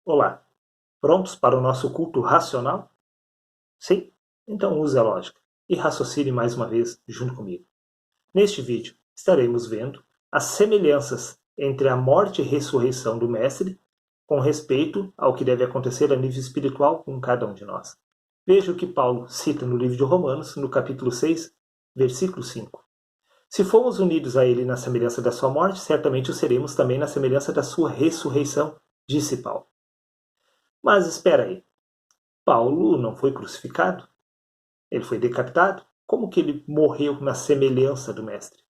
Olá, prontos para o nosso culto racional? Sim? Então use a lógica e raciocine mais uma vez junto comigo. Neste vídeo, estaremos vendo as semelhanças entre a morte e ressurreição do Mestre com respeito ao que deve acontecer a nível espiritual com cada um de nós. Veja o que Paulo cita no livro de Romanos, no capítulo 6, versículo 5. Se formos unidos a ele na semelhança da sua morte, certamente o seremos também na semelhança da sua ressurreição, disse Paulo. Mas espera aí, Paulo não foi crucificado? Ele foi decapitado? Como que ele morreu na semelhança do Mestre?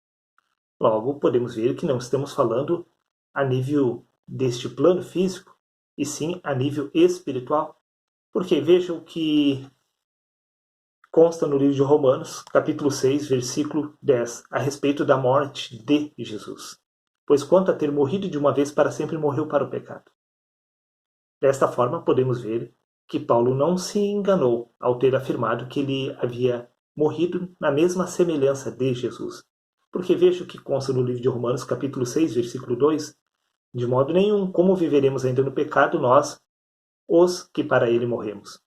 Logo, podemos ver que não estamos falando a nível deste plano físico, e sim a nível espiritual. Porque vejam que consta no livro de Romanos, capítulo 6, versículo 10, a respeito da morte de Jesus. Pois quanto a ter morrido de uma vez para sempre, morreu para o pecado. Desta forma, podemos ver que Paulo não se enganou ao ter afirmado que ele havia morrido na mesma semelhança de Jesus. Porque veja o que consta no livro de Romanos, capítulo 6, versículo 2, de modo nenhum, como viveremos ainda no pecado, nós, os que para ele morremos.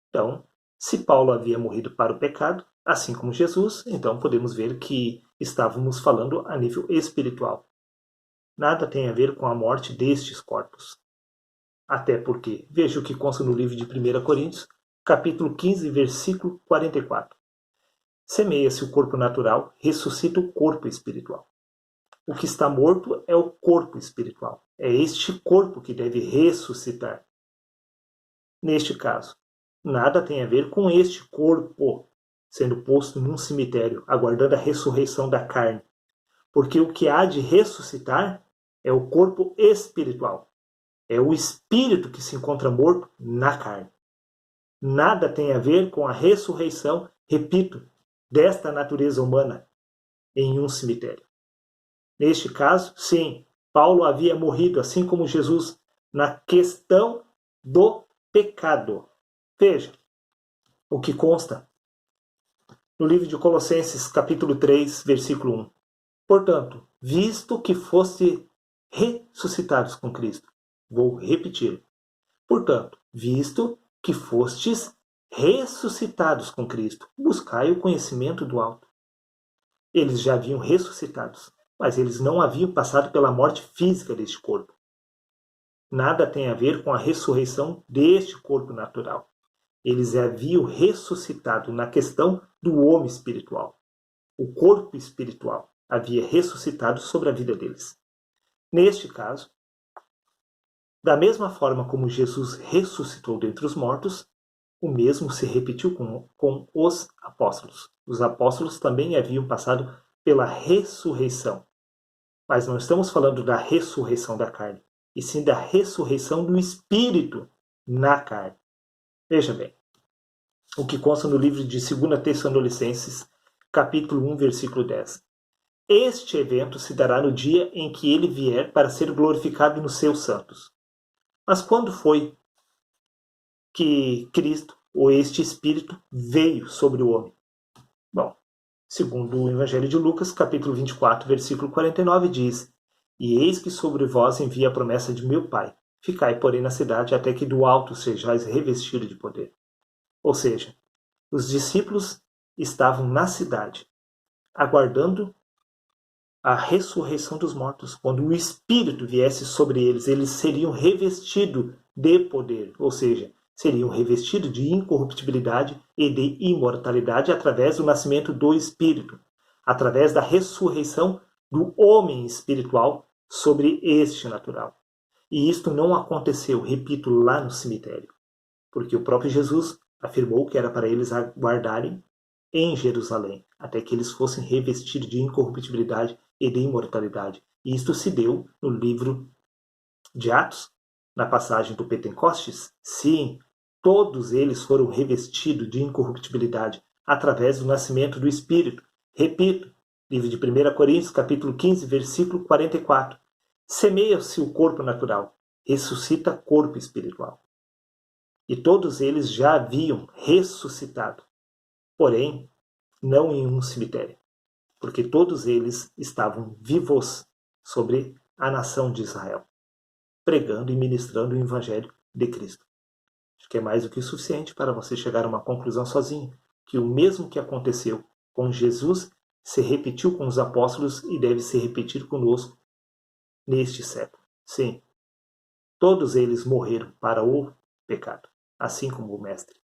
Então, se Paulo havia morrido para o pecado, assim como Jesus, então podemos ver que estávamos falando a nível espiritual. Nada tem a ver com a morte destes corpos. Até porque, veja o que consta no livro de 1 Coríntios, capítulo 15, versículo 44. Semeia-se o corpo natural, ressuscita o corpo espiritual. O que está morto é o corpo espiritual. É este corpo que deve ressuscitar. Neste caso, nada tem a ver com este corpo sendo posto num cemitério, aguardando a ressurreição da carne. Porque o que há de ressuscitar é o corpo espiritual. É o espírito que se encontra morto na carne. Nada tem a ver com a ressurreição, repito, desta natureza humana em um cemitério. Neste caso, sim, Paulo havia morrido, assim como Jesus, na questão do pecado. Veja o que consta no livro de Colossenses, capítulo 3, versículo 1. Portanto, visto que foste ressuscitados com Cristo, vou repetir. Portanto, visto que fostes ressuscitados com Cristo, buscai o conhecimento do alto. Eles já haviam ressuscitados, mas eles não haviam passado pela morte física deste corpo. Nada tem a ver com a ressurreição deste corpo natural. Eles haviam ressuscitado na questão do homem espiritual. O corpo espiritual havia ressuscitado sobre a vida deles. Neste caso, da mesma forma como Jesus ressuscitou dentre os mortos, o mesmo se repetiu com os apóstolos. Os apóstolos também haviam passado pela ressurreição. Mas não estamos falando da ressurreição da carne, e sim da ressurreição do espírito na carne. Veja bem, o que consta no livro de 2 Tessalonicenses, capítulo 1, versículo 10. Este evento se dará no dia em que ele vier para ser glorificado nos seus santos. Mas quando foi que Cristo, ou este Espírito, veio sobre o homem? Bom, segundo o Evangelho de Lucas, capítulo 24, versículo 49, diz: E eis que sobre vós envia a promessa de meu Pai. Ficai, porém, na cidade, até que do alto sejais revestidos de poder. Ou seja, os discípulos estavam na cidade, aguardando a ressurreição dos mortos. Quando o Espírito viesse sobre eles, eles seriam revestidos de poder, ou seja, seriam revestidos de incorruptibilidade e de imortalidade através do nascimento do Espírito, através da ressurreição do homem espiritual sobre este natural. E isto não aconteceu, repito, lá no cemitério, porque o próprio Jesus afirmou que era para eles aguardarem em Jerusalém, até que eles fossem revestidos de incorruptibilidade e de imortalidade. E isto se deu no livro de Atos, na passagem do Pentecostes. Sim, todos eles foram revestidos de incorruptibilidade através do nascimento do Espírito. Repito, livro de 1 Coríntios, capítulo 15, versículo 44. Semeia-se o corpo natural, ressuscita corpo espiritual. E todos eles já haviam ressuscitado, porém, não em um cemitério, porque todos eles estavam vivos sobre a nação de Israel, pregando e ministrando o Evangelho de Cristo. Acho que é mais do que o suficiente para você chegar a uma conclusão sozinho, que o mesmo que aconteceu com Jesus se repetiu com os apóstolos e deve se repetir conosco neste século. Sim, todos eles morreram para o pecado, assim como o Mestre.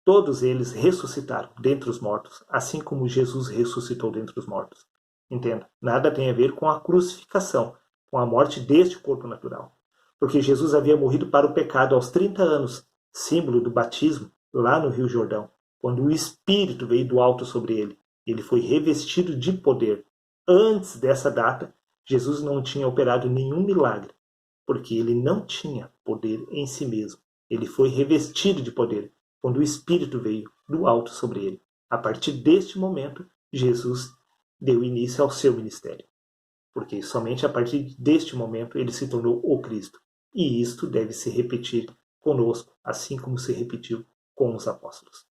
Todos eles ressuscitaram dentre os mortos, assim como Jesus ressuscitou dentre os mortos. Entenda, nada tem a ver com a crucificação, com a morte deste corpo natural. Porque Jesus havia morrido para o pecado aos 30 anos, símbolo do batismo, lá no Rio Jordão, quando o Espírito veio do alto sobre ele. Ele foi revestido de poder. Antes dessa data, Jesus não tinha operado nenhum milagre, porque ele não tinha poder em si mesmo. Ele foi revestido de poder quando o Espírito veio do alto sobre ele. A partir deste momento, Jesus deu início ao seu ministério, porque somente a partir deste momento ele se tornou o Cristo. E isto deve se repetir conosco, assim como se repetiu com os apóstolos.